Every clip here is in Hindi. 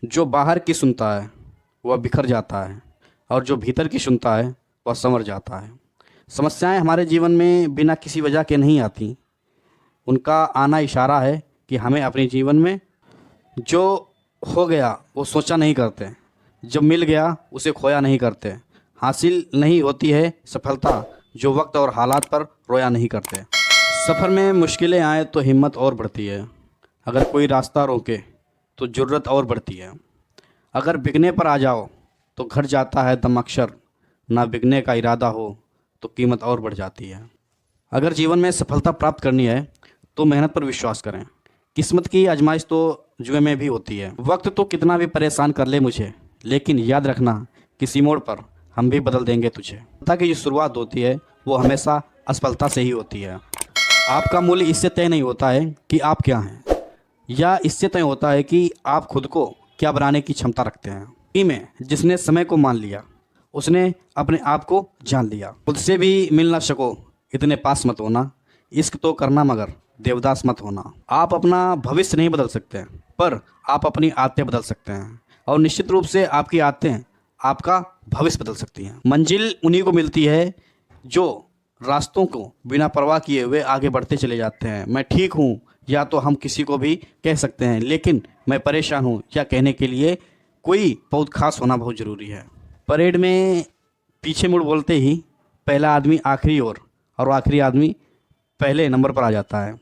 जो बाहर की सुनता है वह बिखर जाता है, और जो भीतर की सुनता है वह संवर जाता है। समस्याएं हमारे जीवन में बिना किसी वजह के नहीं आती। उनका आना इशारा है कि हमें अपने जीवन में जो हो गया वो सोचा नहीं करते, जब मिल गया उसे खोया नहीं करते। हासिल नहीं होती है सफलता जो वक्त और हालात पर रोया नहीं करते। सफ़र में मुश्किलें आए तो हिम्मत और बढ़ती है। अगर कोई रास्ता रोके तो जुर्रत और बढ़ती है। अगर बिकने पर आ जाओ तो घट जाता है दम अक्सर। ना बिकने का इरादा हो तो कीमत और बढ़ जाती है। अगर जीवन में सफलता प्राप्त करनी है तो मेहनत पर विश्वास करें। किस्मत की आजमाइश तो जुए में भी होती है। वक्त तो कितना भी परेशान कर ले मुझे, लेकिन याद रखना किसी मोड़ पर हम भी बदल देंगे तुझे। सफलता की जो शुरुआत होती है वो हमेशा असफलता से ही होती है। आपका मूल्य इससे तय नहीं होता है कि आप क्या हैं, या इससे तय होता है कि आप खुद को क्या बनाने की क्षमता रखते हैं। में जिसने समय को मान लिया उसने अपने आप को जान लिया। खुद से भी मिल ना सको इतने पास मत होना। इश्क तो करना मगर देवदास मत होना। आप अपना भविष्य नहीं बदल सकते, पर आप अपनी आदतें बदल सकते हैं, और निश्चित रूप से आपकी आदतें आपका भविष्य बदल सकती हैं। मंजिल उन्हीं को मिलती है जो रास्तों को बिना परवाह किए हुए आगे बढ़ते चले जाते हैं। मैं ठीक हूँ या तो हम किसी को भी कह सकते हैं, लेकिन मैं परेशान हूँ या कहने के लिए कोई बहुत खास होना बहुत ज़रूरी है। परेड में पीछे मुड़ बोलते ही पहला आदमी आखिरी और आखिरी आदमी पहले नंबर पर आ जाता है।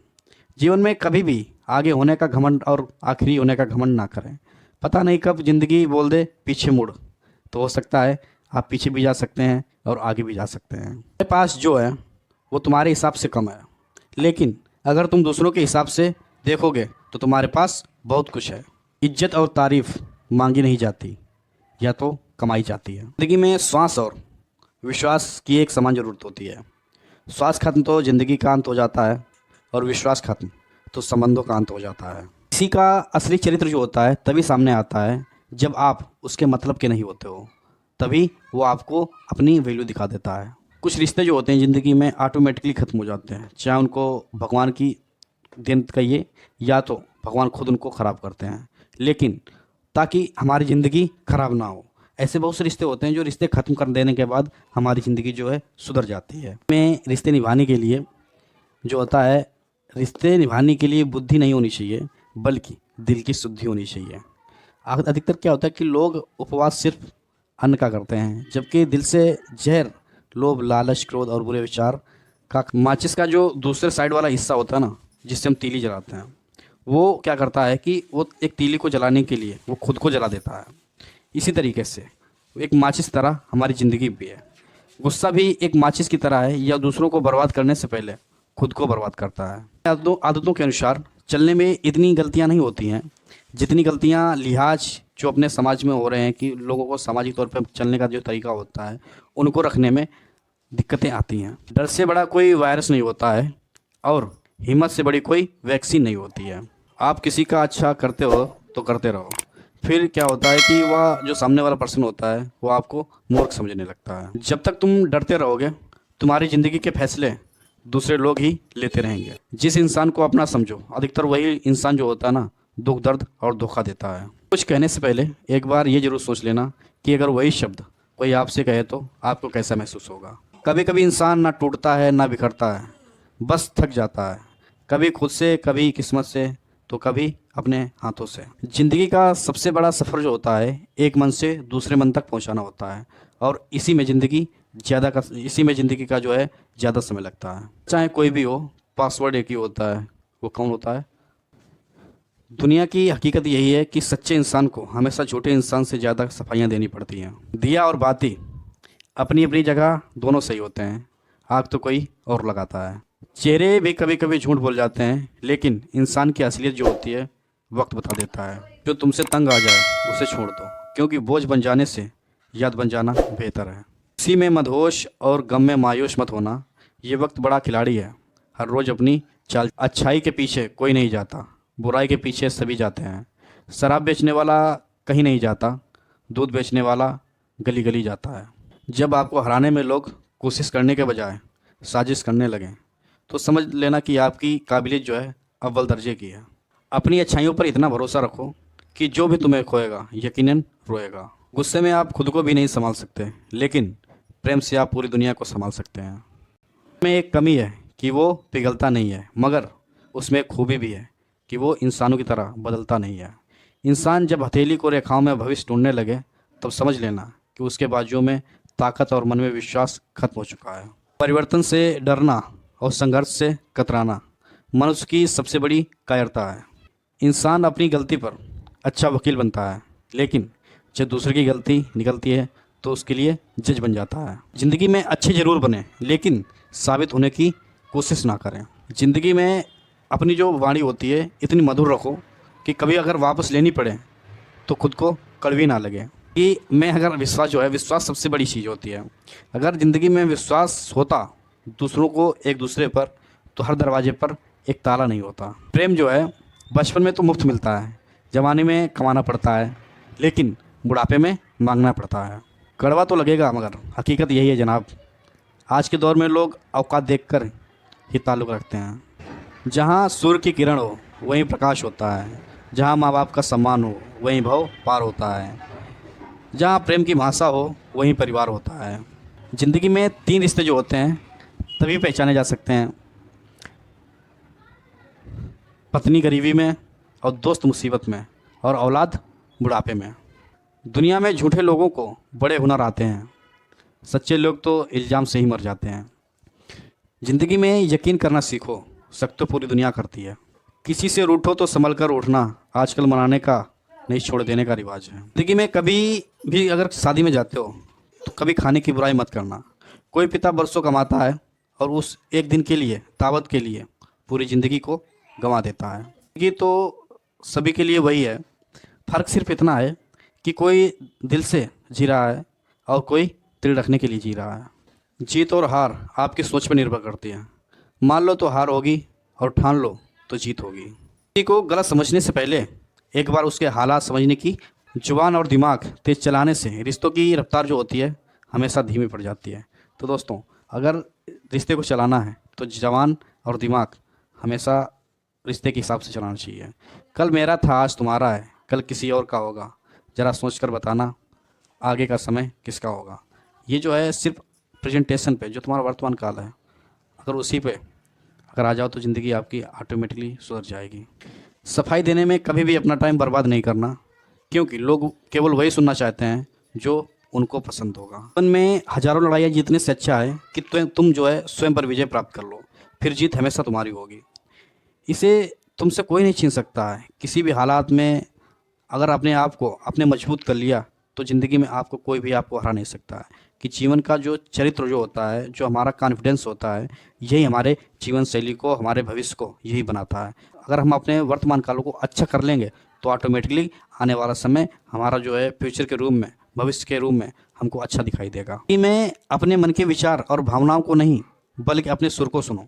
जीवन में कभी भी आगे होने का घमंड और आखिरी होने का घमंड ना करें। पता नहीं कब ज़िंदगी बोल दे पीछे मुड़, तो हो सकता है आप पीछे भी जा सकते हैं और आगे भी जा सकते हैं। मेरे पास जो है वो तुम्हारे हिसाब से कम है, लेकिन अगर तुम दूसरों के हिसाब से देखोगे तो तुम्हारे पास बहुत कुछ है। इज्जत और तारीफ़ मांगी नहीं जाती, या तो कमाई जाती है। ज़िंदगी में श्वास और विश्वास की एक समान ज़रूरत होती है। श्वास खत्म तो ज़िंदगी का अंत हो जाता है, और विश्वास खत्म तो संबंधों का अंत हो जाता है। किसी का असली चरित्र जो होता है तभी सामने आता है जब आप उसके मतलब के नहीं होते हो। तभी वो आपको अपनी वैल्यू दिखा देता है। कुछ रिश्ते जो होते हैं ज़िंदगी में ऑटोमेटिकली ख़त्म हो जाते हैं, चाहे उनको भगवान की देन कहिए या तो भगवान खुद उनको ख़राब करते हैं, लेकिन ताकि हमारी ज़िंदगी ख़राब ना हो। ऐसे बहुत से रिश्ते होते हैं जो रिश्ते ख़त्म कर देने के बाद हमारी ज़िंदगी जो है सुधर जाती है। में रिश्ते निभाने के लिए जो होता है, रिश्ते निभाने के लिए बुद्धि नहीं होनी चाहिए, बल्कि दिल की शुद्धि होनी चाहिए। अधिकतर क्या होता है कि लोग उपवास सिर्फ अन्न का करते हैं, जबकि दिल से जहर, लोभ, लालच, क्रोध और बुरे विचार का माचिस का जो दूसरे साइड वाला हिस्सा होता है ना, जिससे हम तीली जलाते हैं, वो क्या करता है कि वो एक तीली को जलाने के लिए वो खुद को जला देता है। इसी तरीके से एक माचिस तरह हमारी ज़िंदगी भी है। गुस्सा भी एक माचिस की तरह है, या दूसरों को बर्बाद करने से पहले खुद को बर्बाद करता है। आदतों के अनुसार चलने में इतनी गलतियां नहीं होती हैं जितनी गलतियां लिहाज जो अपने समाज में हो रहे हैं, कि लोगों को सामाजिक तौर पर चलने का जो तरीका होता है उनको रखने में दिक्कतें आती हैं। डर से बड़ा कोई वायरस नहीं होता है, और हिम्मत से बड़ी कोई वैक्सीन नहीं होती है। आप किसी का अच्छा करते हो तो करते रहो, फिर क्या होता है कि वह जो सामने वाला पर्सन होता है वो आपको मूर्ख समझने लगता है। जब तक तुम डरते रहोगे तुम्हारी ज़िंदगी के फैसले दूसरे लोग ही लेते रहेंगे। जिस इंसान को अपना समझो, अधिकतर वही इंसान जो होता है ना, दुख, दर्द और धोखा देता है। कुछ कहने से पहले एक बार ये जरूर सोच लेना कि अगर वही शब्द कोई आपसे कहे तो आपको कैसा महसूस होगा। कभी कभी इंसान ना टूटता है ना बिखरता है, बस थक जाता है। कभी खुद से, कभी किस्मत से, तो कभी अपने हाथों से। ज़िंदगी का सबसे बड़ा सफ़र जो होता है एक मन से दूसरे मन तक पहुंचाना होता है, और इसी में ज़िंदगी का जो है ज़्यादा समय लगता है। चाहे कोई भी हो, पासवर्ड एक ही होता है, वो कौन होता है? दुनिया की हकीकत यही है कि सच्चे इंसान को हमेशा झूठे इंसान से ज़्यादा सफाइयाँ देनी पड़ती हैं। दिया और बाती अपनी अपनी जगह दोनों सही होते हैं, आग तो कोई और लगाता है। चेहरे भी कभी कभी झूठ बोल जाते हैं, लेकिन इंसान की असलियत जो होती है वक्त बता देता है। जो तुमसे तंग आ जाए उसे छोड़ दो, क्योंकि बोझ बन जाने से याद बन जाना बेहतर है। इसी में मदहोश और गम में मायूस मत होना। ये वक्त बड़ा खिलाड़ी है, हर रोज़ अपनी चाल। अच्छाई के पीछे कोई नहीं जाता, बुराई के पीछे सभी जाते हैं। शराब बेचने वाला कहीं नहीं जाता, दूध बेचने वाला गली गली जाता है। जब आपको हराने में लोग कोशिश करने के बजाय साजिश करने लगें, तो समझ लेना कि आपकी काबिलियत जो है अव्वल दर्जे की है। अपनी अच्छाइयों पर इतना भरोसा रखो कि जो भी तुम्हें खोएगा यकीनन रोएगा। गुस्से में आप खुद को भी नहीं संभाल सकते, लेकिन प्रेम से आप पूरी दुनिया को संभाल सकते हैं। में एक कमी है कि वो पिघलता नहीं है, मगर उसमें एक खूबी भी है कि वो इंसानों की तरह बदलता नहीं है। इंसान जब हथेली को रेखाओं में भविष्य ढूंढने लगे, तब समझ लेना कि उसके बाजुओं में ताकत और मन में विश्वास खत्म हो चुका है। परिवर्तन से डरना और संघर्ष से कतराना मनुष्य की सबसे बड़ी कायरता है। इंसान अपनी गलती पर अच्छा वकील बनता है, लेकिन जब दूसरे की गलती निकलती है तो उसके लिए जज बन जाता है। ज़िंदगी में अच्छे ज़रूर बने, लेकिन साबित होने की कोशिश ना करें। ज़िंदगी में अपनी जो वाणी होती है इतनी मधुर रखो कि कभी अगर वापस लेनी पड़े तो खुद को कड़वी ना लगे। कि मैं अगर विश्वास जो है, विश्वास सबसे बड़ी चीज़ होती है। अगर ज़िंदगी में विश्वास होता दूसरों को एक दूसरे पर, तो हर दरवाजे पर एक ताला नहीं होता। प्रेम जो है बचपन में तो मुफ्त मिलता है, जवानी में कमाना पड़ता है, लेकिन बुढ़ापे में मांगना पड़ता है। कड़वा तो लगेगा, मगर हकीकत यही है जनाब। आज के दौर में लोग औकात देखकर ही ताल्लुक़ रखते हैं। जहाँ सूर्य की किरण हो वहीं प्रकाश होता है, जहाँ माँ बाप का सम्मान हो वहीं भव पार होता है, जहाँ प्रेम की भाषा हो वहीं परिवार होता है। ज़िंदगी में 3 रिश्ते जो होते हैं तभी पहचाने जा सकते हैं: पत्नी गरीबी में, और दोस्त मुसीबत में, और औलाद बुढ़ापे में। दुनिया में झूठे लोगों को बड़े हुनर आते हैं, सच्चे लोग तो इल्ज़ाम से ही मर जाते हैं। ज़िंदगी में यकीन करना सीखो, शक तो पूरी दुनिया करती है। किसी से रूठो तो संभल कर उठना आजकल मनाने का नहीं, छोड़ देने का रिवाज है। ज़िंदगी में कभी भी अगर शादी में जाते हो तो कभी खाने की बुराई मत करना। कोई पिता बरसों कमाता है और उस एक दिन के लिए, दावत के लिए, पूरी ज़िंदगी को गंवा देता है। ये तो सभी के लिए वही है, फ़र्क सिर्फ इतना है कि कोई दिल से जी रहा है और कोई दिल रखने के लिए जी रहा है। जीत और हार आपकी सोच पर निर्भर करती है। मान लो तो हार होगी, और ठान लो तो जीत होगी। किसी को गलत समझने से पहले एक बार उसके हालात समझने की। जुबान और दिमाग तेज़ चलाने से रिश्तों की रफ्तार जो होती है हमेशा धीमी पड़ जाती है। तो दोस्तों, अगर रिश्ते को चलाना है तो जवान और दिमाग हमेशा रिश्ते के हिसाब से चलाना चाहिए। कल मेरा था, आज तुम्हारा है, कल किसी और का होगा। ज़रा सोच कर बताना आगे का समय किसका होगा। ये जो है सिर्फ प्रेजेंटेशन पे, जो तुम्हारा वर्तमान काल है, अगर उसी पे अगर आ जाओ तो ज़िंदगी आपकी ऑटोमेटिकली सुधर जाएगी। सफाई देने में कभी भी अपना टाइम बर्बाद नहीं करना, क्योंकि लोग केवल वही सुनना चाहते हैं जो उनको पसंद होगा। जीवन में हज़ारों लड़ाइयाँ जीतने से अच्छा है कि तुम जो है स्वयं पर विजय प्राप्त कर लो, फिर जीत हमेशा तुम्हारी होगी। इसे तुमसे कोई नहीं छीन सकता है। किसी भी हालात में अगर अपने आप को अपने मजबूत कर लिया तो ज़िंदगी में आपको कोई भी आपको हरा नहीं सकता है। कि जीवन का जो चरित्र जो होता है, जो हमारा कॉन्फिडेंस होता है, यही हमारे जीवन शैली को, हमारे भविष्य को यही बनाता है। अगर हम अपने वर्तमान कालों को अच्छा कर लेंगे तो ऑटोमेटिकली आने वाला समय हमारा जो है फ्यूचर के रूप में, भविष्य के रूप में हमको अच्छा दिखाई देगा। कि मैं अपने मन के विचार और भावनाओं को नहीं, बल्कि अपने सुर को सुनो।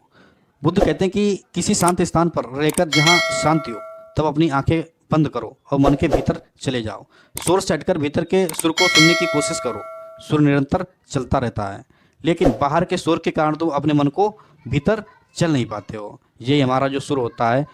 बुद्ध कहते हैं कि किसी शांत स्थान पर रहकर जहाँ शांति हो तब अपनी आंखें बंद करो और मन के भीतर चले जाओ। शोर से हटकर भीतर के सुर को सुनने की कोशिश करो। सुर निरंतर चलता रहता है, लेकिन बाहर के शोर के कारण तुम अपने मन को भीतर चल नहीं पाते हो। यही हमारा जो सुर होता है